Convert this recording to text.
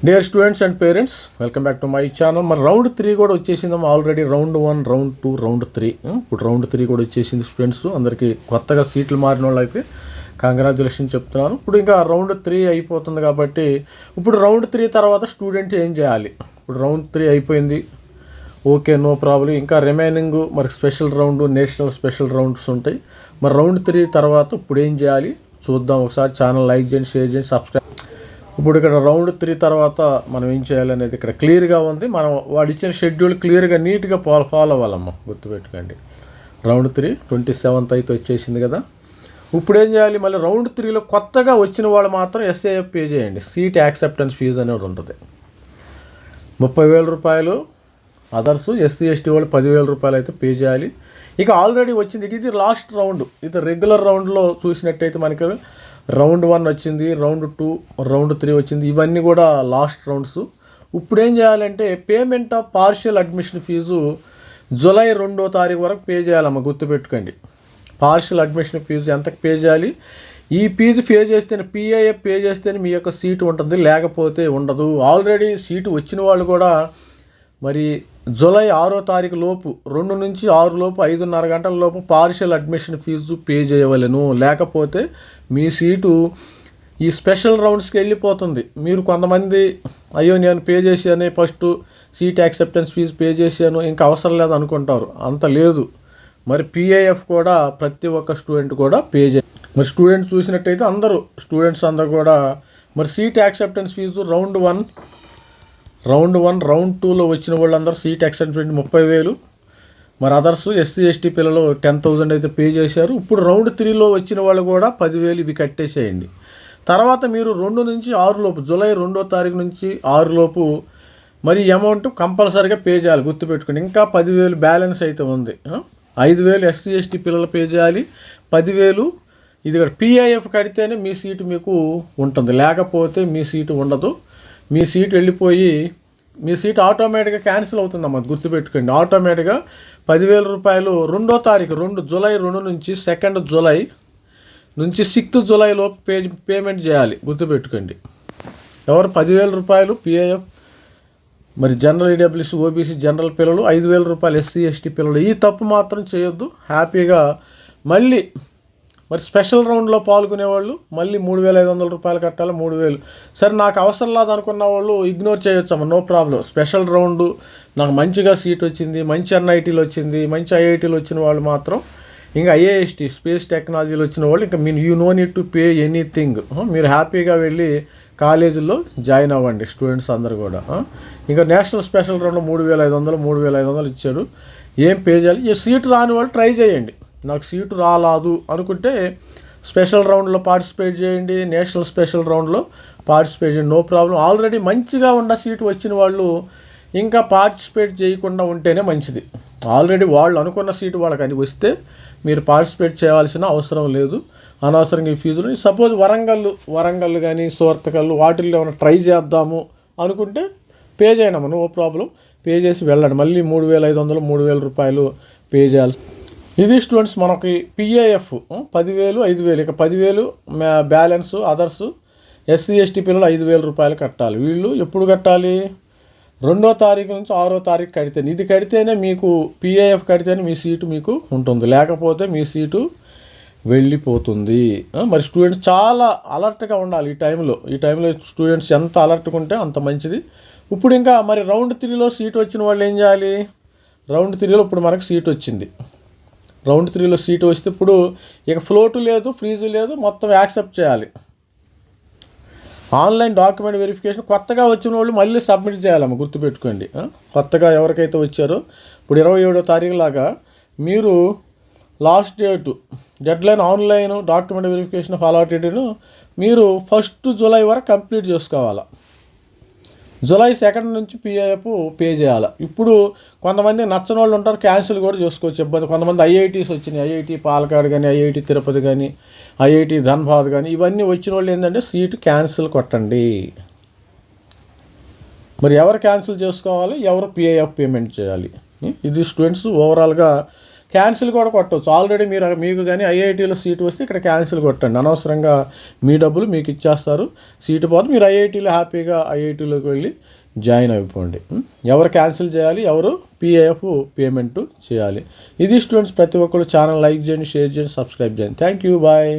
Dear students and parents, welcome back to my channel. మరి round 3 కూడా వచ్చేసిందాం already. Round 1, round 2, round 3. ఇప్పుడు round 3 కూడా వచ్చేసింది స్టూడెంట్స్. అందరికీ కొత్తగా సీట్లు మారిన వాళ్ళు అయితే కంగ్రాచులేషన్ చెప్తున్నాను. ఇప్పుడు ఇంకా రౌండ్ 3 అయిపోతుంది కాబట్టి ఇప్పుడు రౌండ్ 3 తర్వాత స్టూడెంట్ ఏం చేయాలి? ఇప్పుడు రౌండ్ 3 అయిపోయింది, ఓకే, నో ప్రాబ్లం. ఇంకా రిమైనింగ్ మరి special round, national special rounds ఉంటాయి. మరి రౌండ్ 3 తర్వాత ఇప్పుడు ఏం చేయాలి చూద్దాం. ఒకసారి ఛానల్ లైక్ చేయండి, షేర్ చేయండి, సబ్స్క్రైబ్. ఇప్పుడు ఇక్కడ రౌండ్ 3 తర్వాత మనం ఏం చేయాలనేది ఇక్కడ క్లియర్గా ఉంది. మనం వాడు ఇచ్చిన షెడ్యూల్ క్లియర్గా నీట్గా ఫాలో అవ్వాలమ్మా, గుర్తుపెట్టుకోండి. రౌండ్ 3 27th అయితే వచ్చేసింది కదా. ఇప్పుడు ఏం చేయాలి? మళ్ళీ రౌండ్ 3లో కొత్తగా వచ్చిన వాళ్ళు మాత్రం SAF పే చేయండి. సీట్ యాక్సెప్టెన్స్ ఫీజు అనేది ఉంటుంది, 30,000 రూపాయలు. అదర్స్ SC ST వాళ్ళు 10,000 రూపాయలు అయితే పే చేయాలి. ఇక ఆల్రెడీ వచ్చింది, ఇది లాస్ట్ రౌండ్. ఇది రెగ్యులర్ రౌండ్లో చూసినట్టయితే మనకి రౌండ్ 1 వచ్చింది, రౌండ్ 2, రౌండ్ 3 వచ్చింది. ఇవన్నీ కూడా లాస్ట్ రౌండ్స్. ఇప్పుడు ఏం చేయాలంటే payment of partial admission fee July 2వ తారీఖు వరకు పే చేయాలమ్మా, గుర్తుపెట్టుకోండి. పార్షియల్ అడ్మిషన్ ఫీజు ఎంతకు పే చేయాలి? ఈ ఫీజు పే చేస్తేనే, PIF పే చేస్తేనే మీ యొక్క సీటు ఉంటుంది, లేకపోతే ఉండదు. ఆల్రెడీ సీటు వచ్చిన వాళ్ళు కూడా మరి జూలై 6వ తారీఖు లోపు, 2 నుంచి 6 లోపు, 5:30 గంటల లోపు పార్షియల్ అడ్మిషన్ ఫీజు పే చేయవలెను. లేకపోతే మీ సీటు ఈ స్పెషల్ రౌండ్స్కి వెళ్ళిపోతుంది. మీరు కొంతమంది అయ్యో నేను పే చేశాను, first seat acceptance fee pay చేశాను, ఇంకా అవసరం లేదు అనుకుంటారు. అంత లేదు. మరి PIF కూడా ప్రతి ఒక్క స్టూడెంట్ కూడా పే చేయాలి. మరి స్టూడెంట్స్ చూసినట్టయితే స్టూడెంట్స్ అందరూ కూడా మరి seat acceptance fee round 1, round 2లో వచ్చిన వాళ్ళందరూ సీట్ యాక్సెప్టెన్స్ 30,000. మరి అదర్స్ SC ST పిల్లలు 10,000 అయితే పే చేశారు. ఇప్పుడు రౌండ్ 3లో వచ్చిన వాళ్ళు కూడా 10,000 ఇవి కట్టేసేయండి. తర్వాత మీరు 2 నుంచి 6 లోపు, జూలై 2వ తారీఖు నుంచి 6 లోపు మరి అమౌంట్ కంపల్సరీగా పే చేయాలి, గుర్తుపెట్టుకోండి. ఇంకా 10,000 బ్యాలెన్స్ అయితే ఉంది. 5,000 SC ST పిల్లలు పే చేయాలి, 10,000 ఇది PIF కడితేనే మీ సీటు మీకు ఉంటుంది, లేకపోతే మీ సీటు ఉండదు. మీ సీటు వెళ్ళిపోయి మీ సీట్ ఆటోమేటిక్గా క్యాన్సిల్ అవుతుందమ్మా, గుర్తుపెట్టుకోండి. ఆటోమేటిక్గా 10,000 రూపాయలు 2వ తారీఖు, జూలై 2 నుంచి 2nd జూలై నుంచి 6th జూలై లోపు పేమెంట్ చేయాలి, గుర్తుపెట్టుకోండి. ఎవరు 10,000 రూపాయలు PIF, మరి జనరల్ EWS OBC జనరల్ పిల్లలు, 5,000 రూపాయలు SC ST పిల్లలు. ఈ తప్పు మాత్రం చేయొద్దు. హ్యాపీగా మళ్ళీ మరి స్పెషల్ రౌండ్లో పాల్గొనే వాళ్ళు మళ్ళీ 3,500 రూపాయలు కట్టాలి. 3,000 సరే నాకు అవసరం లేదు అనుకున్న వాళ్ళు ఇగ్నోర్ చేయొచ్చమ్మా, నో ప్రాబ్లం. స్పెషల్ రౌండ్ నాకు మంచిగా సీట్ వచ్చింది, మంచి NITలో వచ్చింది, మంచి IITలో వచ్చిన వాళ్ళు మాత్రం, ఇంకా IIST స్పేస్ టెక్నాలజీలో వచ్చిన వాళ్ళు ఇంకా you know need to pay anything. మీరు హ్యాపీగా వెళ్ళి కాలేజీల్లో జాయిన్ అవ్వండి స్టూడెంట్స్ అందరు కూడా. ఇంకా నేషనల్ స్పెషల్ రౌండ్లో 3,500 ఇచ్చాడు, ఏం పే చేయాలి? ఈ సీటు రాని వాళ్ళు ట్రై చేయండి. నాకు సీటు రాలేదు అనుకుంటే స్పెషల్ రౌండ్లో పార్టిసిపేట్ చేయండి, నేషనల్ స్పెషల్ రౌండ్లో పార్టిసిపేట్ చేయండి, నో ప్రాబ్లం. ఆల్రెడీ మంచిగా ఉన్న సీటు వచ్చిన వాళ్ళు ఇంకా పార్టిసిపేట్ చేయకుండా ఉంటేనే మంచిది. ఆల్రెడీ వాళ్ళు అనుకున్న సీటు వాళ్ళకి అని వస్తే మీరు పార్టిసిపేట్ చేయాల్సిన అవసరం లేదు. అనవసరంగా ఈ ఫీజులు. సపోజ్ వరంగల్ కానీ సోర్తకల్లు వాటిల్లో ఏమైనా ట్రై చేద్దాము అనుకుంటే పే చేయనమ్మా, నో ప్రాబ్లం. పే చేసి వెళ్ళండి. మళ్ళీ 3,500, 3,000 రూపాయలు పే చేయాల్సి. ఇది స్టూడెంట్స్ మనకి PIF 10,000, 5,000. ఇక 10,000 బ్యాలెన్స్. అదర్స్ SC ST పిల్లలు 5,000 రూపాయలు కట్టాలి. వీళ్ళు ఎప్పుడు కట్టాలి? 2వ తారీఖు నుంచి 6వ తారీఖు కడితేనే, ఇది కడితేనే మీకు PIF కడితేనే మీ సీటు మీకు ఉంటుంది, లేకపోతే మీ సీటు వెళ్ళిపోతుంది. మరి స్టూడెంట్స్ చాలా అలర్ట్గా ఉండాలి ఈ టైంలో స్టూడెంట్స్ ఎంత అలర్ట్గా ఉంటే అంత మంచిది. ఇప్పుడు ఇంకా మరి రౌండ్ 3లో సీట్ వచ్చిన వాళ్ళు ఏం చేయాలి? రౌండ్ 3లో ఇప్పుడు మనకు సీట్ వచ్చింది. రౌండ్ 3లో సీటు వస్తే ఇప్పుడు ఇక ఫ్లోటు లేదు, ఫ్రీజు లేదు, మొత్తం యాక్సెప్ట్ చేయాలి. ఆన్లైన్ డాక్యుమెంట్ వెరిఫికేషన్ కొత్తగా వచ్చిన వాళ్ళు మళ్ళీ సబ్మిట్ చేయాలమ్మ, గుర్తుపెట్టుకోండి. కొత్తగా ఎవరికైతే వచ్చారో ఇప్పుడు 27వ తారీఖు లాగా మీరు last deadline online document verification of అలాటెడ్ను మీరు 1st జూలై వరకు కంప్లీట్ చేసుకోవాలి. జూలై 2nd నుంచి PIF పే చేయాలి. ఇప్పుడు కొంతమంది నచ్చని వాళ్ళు ఉంటారు, క్యాన్సిల్ కూడా చేసుకోవచ్చు, ఇబ్బంది. కొంతమంది IITs వచ్చినాయి, IIT పాలకాడు కానీ, IIT తిరుపతి కానీ, IIT ధన్బాద్ కానీ, ఇవన్నీ వచ్చిన వాళ్ళు ఏంటంటే సీటు క్యాన్సిల్ కొట్టండి. మరి ఎవరు క్యాన్సిల్ చేసుకోవాలి, ఎవరు PIF పేమెంట్ చేయాలి? ఇది స్టూడెంట్స్ ఓవరాల్గా క్యాన్సిల్ కూడా కొట్టవచ్చు. ఆల్రెడీ మీకు కానీ ఐఐటీలో సీటు వస్తే ఇక్కడ క్యాన్సిల్ కొట్టండి. అనవసరంగా మీ డబ్బులు మీకు ఇచ్చేస్తారు. సీటు పోతే మీరు ఐఐటీలో హ్యాపీగా ఐఐటీలోకి వెళ్ళి జాయిన్ అయిపోండి. ఎవరు క్యాన్సిల్ చేయాలి, ఎవరు పిఎఫ్ పేమెంట్ చేయాలి. ఇది స్టూడెంట్స్, ప్రతి ఒక్కరు ఛానల్ లైక్ చేయండి, షేర్ చేయండి, సబ్స్క్రైబ్ చేయండి. Thank you, bye.